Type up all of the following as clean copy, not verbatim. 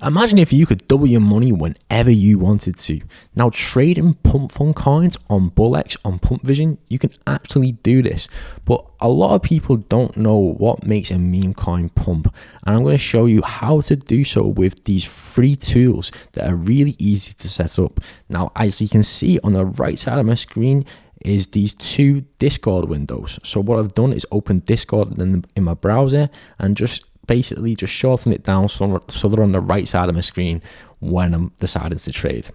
Imagine if you could double your money whenever you wanted to. Now, trading pump.fun coins on BullX on Pump Vision, you can actually do this. But a lot of people don't know what makes a meme coin pump. And I'm going to show you how to do so with these free tools that are really easy to set up. Now, as you can see on the right side of my screen is these two Discord windows. So what I've done is open Discord in my browser and just shorten it down so they're on the right side of my screen when I'm deciding to trade.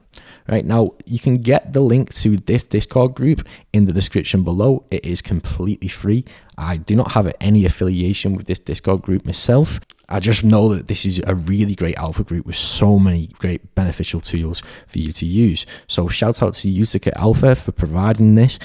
Right now, you can get the link to this Discord group in the description below. It is completely free. I do not have any affiliation with this Discord group myself. I just know that this is a really great alpha group with so many great beneficial tools for you to use. So shout out to Utica Alpha for providing this,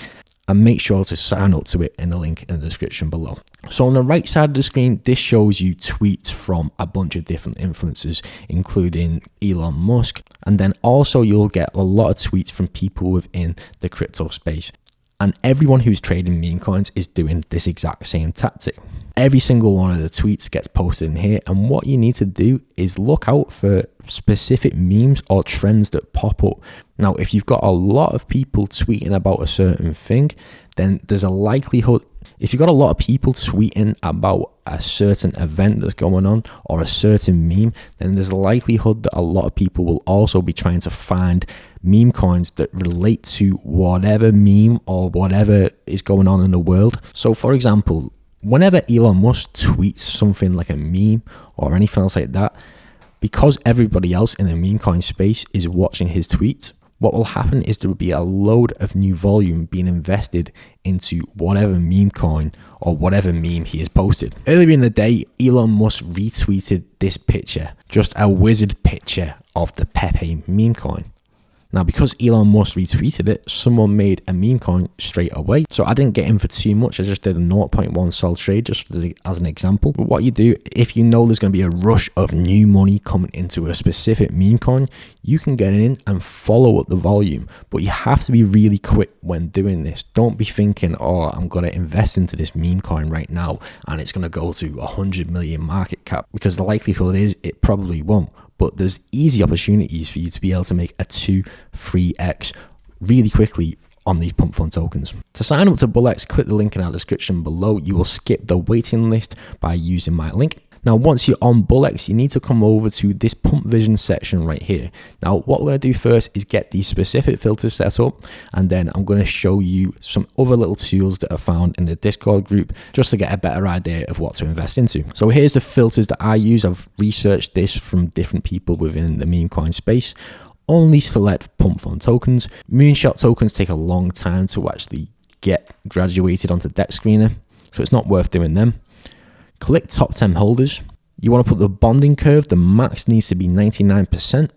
and make sure to sign up to it in the link in the description below. So on the right side of the screen, this shows you tweets from a bunch of different influencers, including Elon Musk. And then also you'll get a lot of tweets from people within the crypto space. And everyone who's trading meme coins is doing this exact same tactic. Every single one of the tweets gets posted in here, and what you need to do is look out for specific memes or trends that pop up. Now, if you've got a lot of people tweeting about a certain thing, then there's a likelihood, if you've got a lot of people tweeting about a certain event that's going on or a certain meme, then there's a likelihood that a lot of people will also be trying to find meme coins that relate to whatever meme or whatever is going on in the world. So for example, whenever Elon Musk tweets something like a meme or anything else like that, because everybody else in the meme coin space is watching his tweets, what will happen is there will be a load of new volume being invested into whatever meme coin or whatever meme he has posted. Earlier in the day, Elon Musk retweeted this picture, just a wizard picture of the Pepe meme coin. Now, because Elon Musk retweeted it, someone made a meme coin straight away. So I didn't get in for too much. I just did a 0.1 sol trade just as an example. But what you do, if you know there's going to be a rush of new money coming into a specific meme coin, you can get in and follow up the volume. But you have to be really quick when doing this. Don't be thinking, oh, I'm going to invest into this meme coin right now and it's going to go to 100 million market cap, because the likelihood is it probably won't. But there's easy opportunities for you to be able to make a 2-3x really quickly on these pump.fun tokens. To sign up to BullX, click the link in our description below. You will skip the waiting list by using my link. Now, once you're on BullX, you need to come over to this Pump Vision section right here. Now, what we're going to do first is get these specific filters set up, and then I'm going to show you some other little tools that are found in the Discord group just to get a better idea of what to invest into. So here's the filters that I use. I've researched this from different people within the meme coin space. Only select pump.fun tokens. Moonshot tokens take a long time to actually get graduated onto Dex Screener, so it's not worth doing them. Click top 10 holders. You want to put the bonding curve, the max needs to be 99%.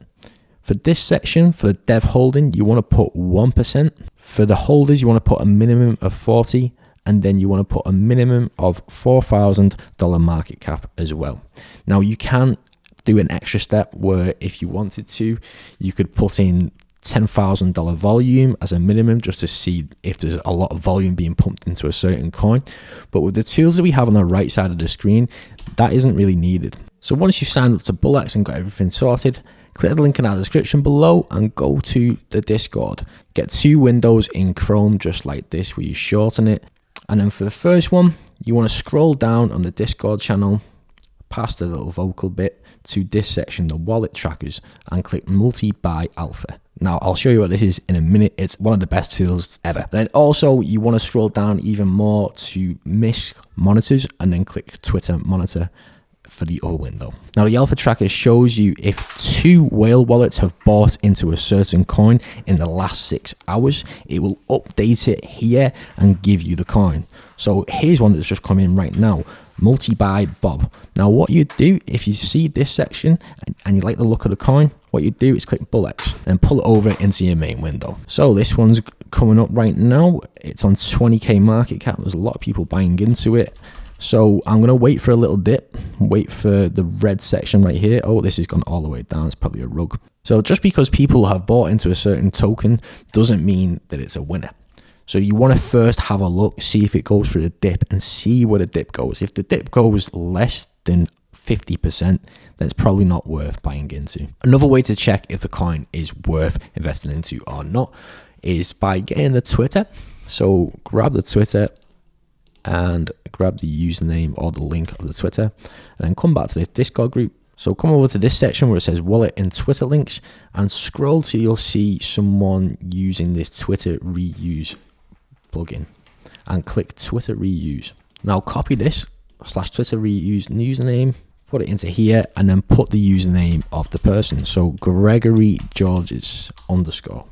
For this section, for the dev holding, you want to put 1%. For the holders, you want to put a minimum of 40, and then you want to put a minimum of $4,000 market cap as well. Now, you can do an extra step where if you wanted to, you could put in $10,000 volume as a minimum just to see if there's a lot of volume being pumped into a certain coin. But with the tools that we have on the right side of the screen, that isn't really needed. So once you've signed up to BullX and got everything sorted, click the link in our description below and go to the Discord. Get two windows in Chrome just like this where you shorten it. And then for the first one, you want to scroll down on the Discord channel past the little vocal bit to this section, the wallet trackers, and click multi-buy alpha. Now, I'll show you what this is in a minute. It's one of the best tools ever. And then also, you want to scroll down even more to MISC monitors and then click Twitter monitor for the other window. Now, the alpha tracker shows you if 2 whale wallets have bought into a certain coin in the last 6 hours, it will update it here and give you the coin. So here's one that's just come in right now. Multi-buy Bob. Now, what you do if you see this section and you like the look of the coin, what you do is click BullX and pull it over into your main window. So this one's coming up right now. It's on 20k market cap. There's a lot of people buying into it. So I'm going to wait for a little dip, wait for the red section right here. Oh, this has gone all the way down. It's probably a rug. So just because people have bought into a certain token doesn't mean that it's a winner. So you want to first have a look, see if it goes through the dip and see where the dip goes. If the dip goes less than 50%, then it's probably not worth buying into. Another way to check if the coin is worth investing into or not is by getting the Twitter. So grab the Twitter and grab the username or the link of the Twitter, and then come back to this Discord group. So come over to this section where it says wallet and Twitter links, and scroll till you'll see someone using this Twitter reuse plugin, and click Twitter reuse. Now copy this /Twitter reuse username, put it into here, and then put the username of the person. So Gregory Georges _.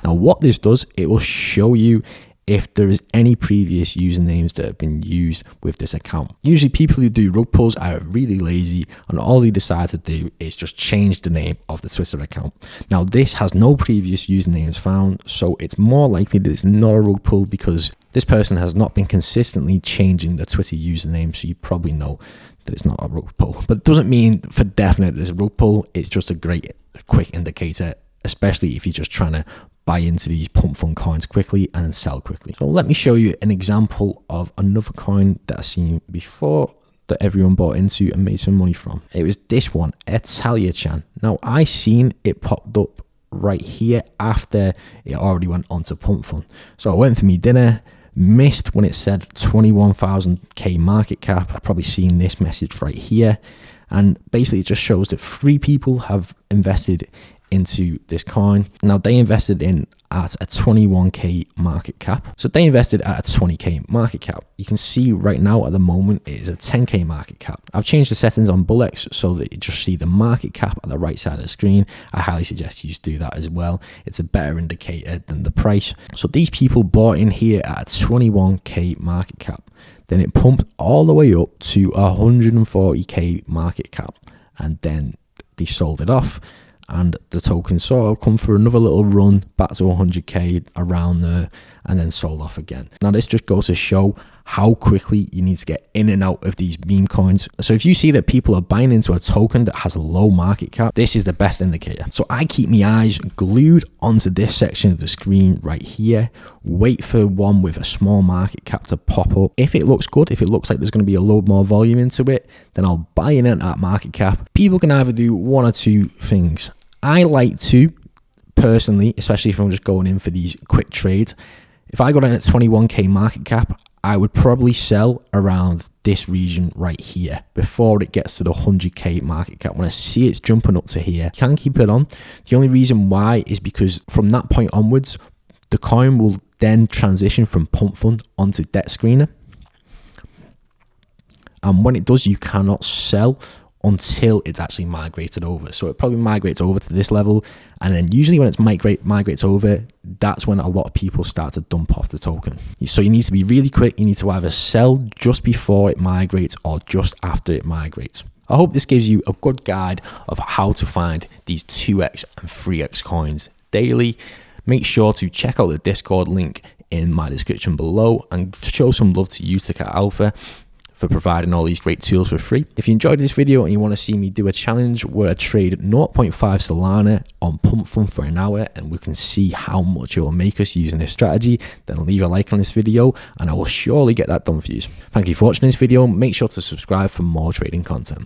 Now what this does, it will show you if there is any previous usernames that have been used with this account. Usually people who do rug pulls are really lazy, and all they decide to do is just change the name of the Twitter account. Now this has no previous usernames found, so it's more likely that it's not a rug pull because this person has not been consistently changing the Twitter username, so you probably know that it's not a rug pull. But it doesn't mean for definite it's a rug pull. It's just a great quick indicator, especially if you're just trying to buy into these pump.fun coins quickly and sell quickly. So let me show you an example of another coin that I've seen before that everyone bought into and made some money from. It was this one, Italia-chan. Now I seen it popped up right here after it already went onto pump.fun. So I went for me dinner, missed when it said 21,000k market cap. I've probably seen this message right here. And basically it just shows that 3 people have invested into this coin. Now they invested in at a 21k market cap. So they invested at a 20k market cap. You can see right now at the moment it is a 10k market cap. I've changed the settings on BullX so that you just see the market cap at the right side of the screen. I highly suggest you do that as well. It's a better indicator than the price. So these people bought in here at a 21k market cap. Then it pumped all the way up to 140k market cap, and then they sold it off, and the token sort of come for another little run back to 100k around there, and then sold off again. Now this just goes to show how quickly you need to get in and out of these meme coins. So if you see that people are buying into a token that has a low market cap, this is the best indicator. So I keep my eyes glued onto this section of the screen right here, wait for one with a small market cap to pop up. If it looks good, if it looks like there's going to be a load more volume into it, then I'll buy in at that market cap. People can either do one or two things. I like to, personally, especially if I'm just going in for these quick trades, if I got in at 21k market cap, I would probably sell around this region right here before it gets to the 100k market cap. When I see it's jumping up to here, I can keep it on. The only reason why is because from that point onwards, the coin will then transition from pump.fun onto debt screener. And when it does, you cannot sell until it's actually migrated over. So it probably migrates over to this level, and then usually when it's migrates over, that's when a lot of people start to dump off the token. So you need to be really quick. You need to either sell just before it migrates or just after it migrates. I hope this gives you a good guide of how to find these 2x and 3x coins daily. Make sure to check out the Discord link in my description below and show some love to Utica Alpha for providing all these great tools for free. If you enjoyed this video and you want to see me do a challenge where I trade 0.5 Solana on pump.fun for an hour and we can see how much it will make us using this strategy, then leave a like on this video and I will surely get that done for you. Thank you for watching this video. Make sure to subscribe for more trading content.